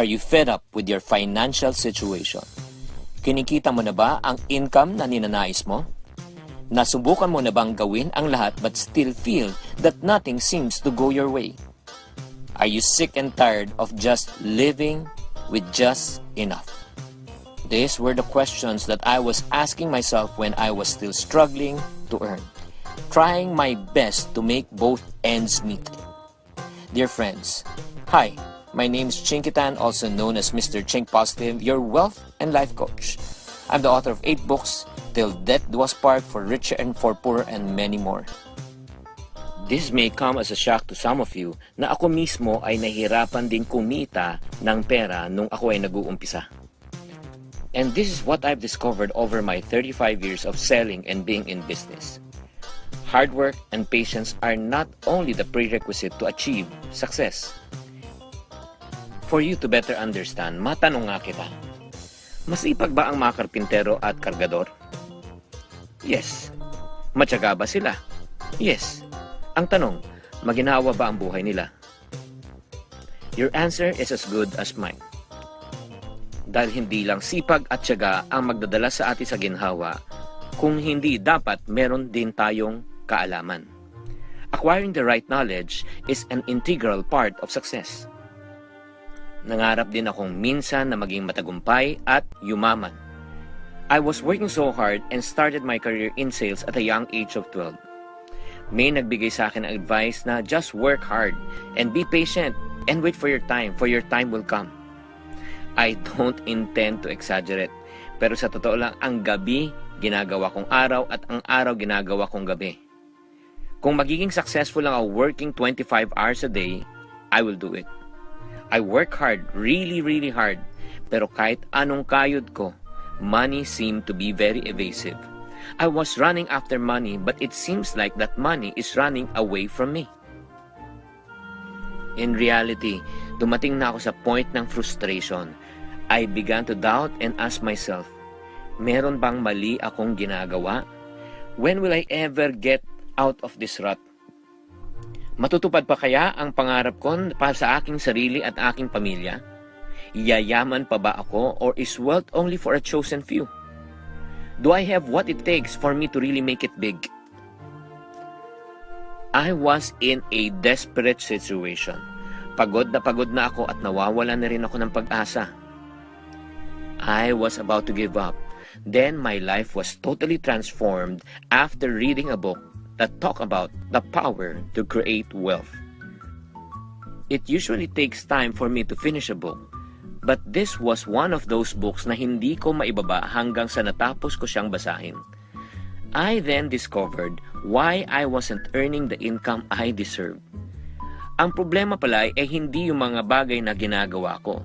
Are you fed up with your financial situation? Kinikita mo na ba ang income na ninanais mo? Nasubukan mo na bang gawin ang lahat but still feel that nothing seems to go your way? Are you sick and tired of just living with just enough? These were the questions that I was asking myself when I was still struggling to earn, trying my best to make both ends meet. Dear friends, hi, my name is Chinky Tan, also known as Mr. Chink Positive, your wealth and life coach. I'm the author of 8 books, Till Death Do Us Part, For Richer and For Poorer, and many more. This may come as a shock to some of you na ako mismo ay nahihirapan din kumita ng pera nung ako ay nag-uumpisa. And this is what I've discovered over my 35 years of selling and being in business. Hard work and patience are not only the prerequisite to achieve success. For you to better understand, matanong nga kita, masipag ba ang mga karpintero at kargador? Yes. Matyaga ba sila? Yes. Ang tanong, maginhawa ba ang buhay nila? Your answer is as good as mine. Dahil hindi lang sipag at tiyaga ang magdadala sa atin sa ginhawa, kung hindi dapat meron din tayong kaalaman. Acquiring the right knowledge is an integral part of success. Nangarap din akong minsan na maging matagumpay at yumaman. I was working so hard and started my career in sales at a young age of 12. May nagbigay sa akin ng advice na just work hard and be patient and wait for your time will come. I don't intend to exaggerate, pero sa totoo lang, ang gabi ginagawa kong araw at ang araw ginagawa kong gabi. Kung magiging successful lang ako working 25 hours a day, I will do it. I work hard, really hard, pero kahit anong kayod ko, money seemed to be very evasive. I was running after money, but it seems like that money is running away from me. In reality, dumating na ako sa point ng frustration. I began to doubt and ask myself, meron bang mali akong ginagawa? When will I ever get out of this rut? Matutupad pa kaya ang pangarap ko para sa aking sarili at aking pamilya? Yayaman pa ba ako, or is wealth only for a chosen few? Do I have what it takes for me to really make it big? I was in a desperate situation. Pagod na ako at nawawala na rin ako ng pag-asa. I was about to give up. Then my life was totally transformed after reading a book that talked about the power to create wealth. It usually takes time for me to finish a book, but this was one of those books na hindi ko maibaba hanggang sa natapos ko siyang basahin. I then discovered why I wasn't earning the income I deserved. Ang problema pala ay hindi yung mga bagay na ginagawa ko,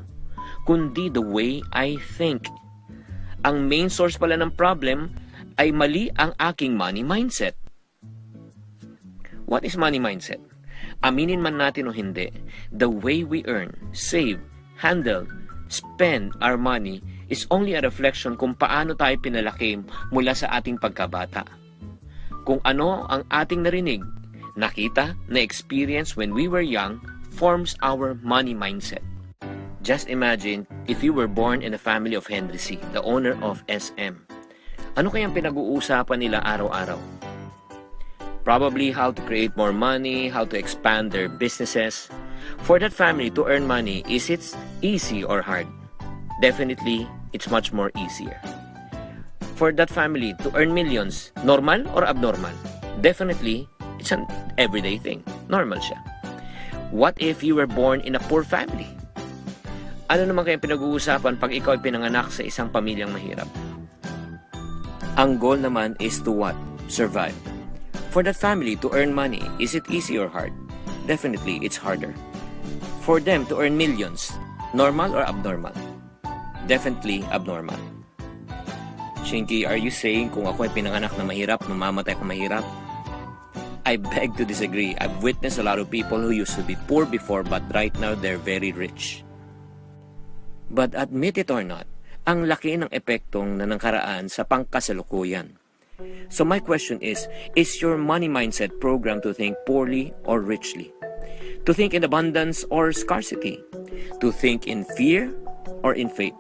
kundi the way I think. Ang main source pala ng problem ay mali ang aking money mindset. What is money mindset? Aminin man natin o hindi, the way we earn, save, handle, spend our money is only a reflection kung paano tayo pinalaki mula sa ating pagkabata. Kung ano ang ating narinig, nakita, na-experience when we were young forms our money mindset. Just imagine if you were born in a family of Henry C., the owner of SM. Ano kayang pinag-uusapan nila araw-araw? Probably how to create more money, how to expand their businesses. For that family to earn money, is it easy or hard? Definitely, it's much more easier. For that family to earn millions, normal or abnormal? Definitely, it's an everyday thing. Normal siya. What if you were born in a poor family? Ano naman kayang pinag-uusapan pag ikaw ay pinanganak sa isang pamilyang mahirap? Ang goal naman is to what? Survive. For that family to earn money, is it easy or hard? Definitely, it's harder. For them to earn millions, normal or abnormal? Definitely abnormal. Chinky, are you saying kung ako ay pinanganak na mahirap, mamamatay ako mahirap? I beg to disagree. I've witnessed a lot of people who used to be poor before, but right now they're very rich. But admit it or not, ang laki ng epektong na nangkaraan sa pangkasalukuyan. So my question is your money mindset programmed to think poorly or richly? To think in abundance or scarcity? To think in fear or in faith?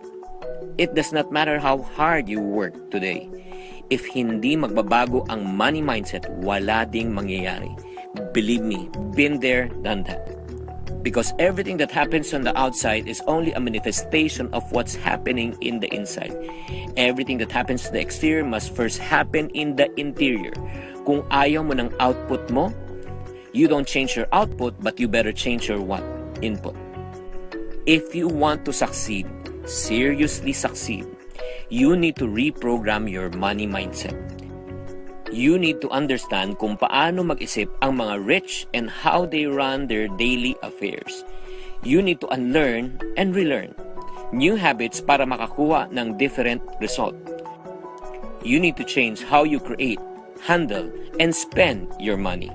It does not matter how hard you work today. If hindi magbabago ang money mindset, wala ding mangyayari. Believe me, been there, done that. Because everything that happens on the outside is only a manifestation of what's happening in the inside. Everything that happens to the exterior must first happen in the interior. Kung ayaw mo ng output mo, you don't change your output, but you better change your what? Input. If you want to succeed, seriously succeed, you need to reprogram your money mindset. You need to understand kung paano mag-isip ang mga rich and how they run their daily affairs. You need to unlearn and relearn new habits para makakuha ng different result. You need to change how you create, handle, and spend your money.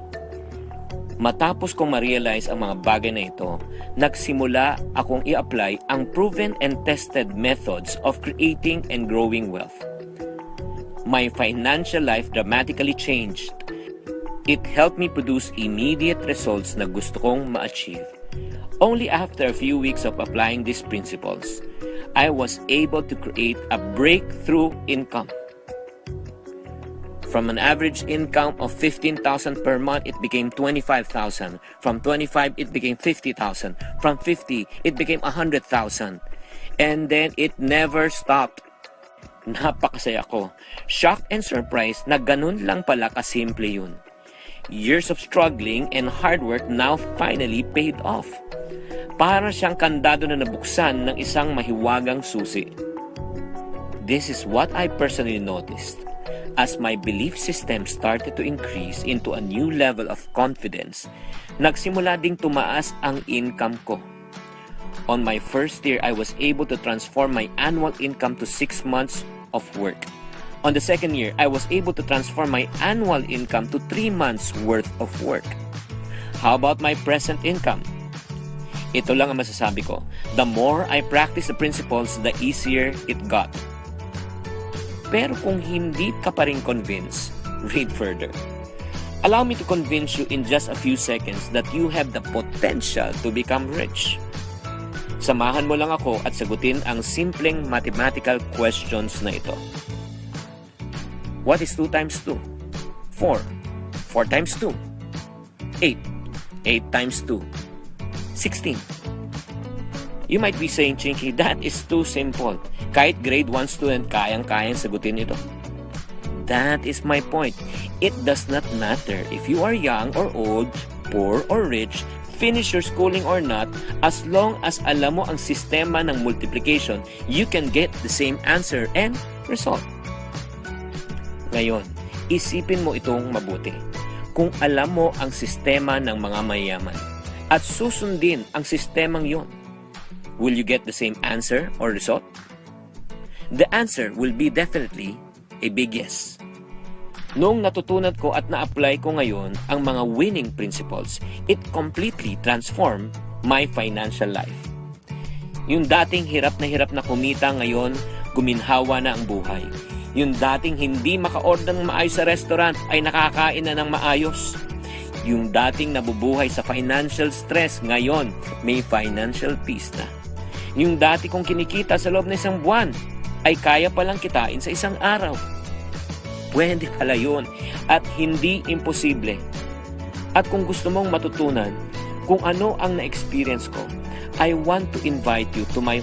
Matapos kong ma-realize ang mga bagay na ito, nagsimula akong i-apply ang proven and tested methods of creating and growing wealth. My financial life dramatically changed. It helped me produce immediate results na gusto kong ma-achieve. Only after a few weeks of applying these principles, I was able to create a breakthrough income. From an average income of 15,000 per month, it became 25,000. From 25, it became 50,000. From 50, it became 100,000. And then it never stopped. Napakasaya ko. Shocked and surprised na ganun lang pala kasimple yun. Years of struggling and hard work now finally paid off. Para siyang kandado na nabuksan ng isang mahiwagang susi. This is what I personally noticed. As my belief system started to increase into a new level of confidence, nagsimula ding tumaas ang income ko. On my first year, I was able to transform my annual income to 6 months of work. On the second year, I was able to transform my annual income to 3 months worth of work. How about my present income? Ito lang ang masasabi ko. The more I practice the principles, the easier it got. Pero kung hindi ka pa rin convinced, read further. Allow me to convince you in just a few seconds that you have the potential to become rich. Samahan mo lang ako at sagutin ang simpleng mathematical questions na ito. What is 2 times 2? 4. 4 times 2? 8. 8 times 2? 16. You might be saying, Chinky, that is too simple. Kahit grade 1 student, kayang-kayang sagutin ito. That is my point. It does not matter if you are young or old, poor or rich, finish your schooling or not, as long as alam mo ang sistema ng multiplication, you can get the same answer and result. Ngayon, isipin mo itong mabuti. Kung alam mo ang sistema ng mga mayayaman at susundin ang sistemang yon, will you get the same answer or result? The answer will be definitely a big yes. Noong natutunan ko at na-apply ko ngayon ang mga winning principles, it completely transformed my financial life. Yung dating hirap na kumita ngayon, guminhawa na ang buhay. Yung dating hindi maka-order ng maayos sa restaurant ay nakakain na ng maayos. Yung dating nabubuhay sa financial stress, ngayon may financial peace na. Yung dati kong kinikita sa loob ng isang buwan, ay kaya palang kitain sa isang araw. Pwede pala yun at hindi imposible. At kung gusto mong matutunan kung ano ang na-experience ko, I want to invite you to my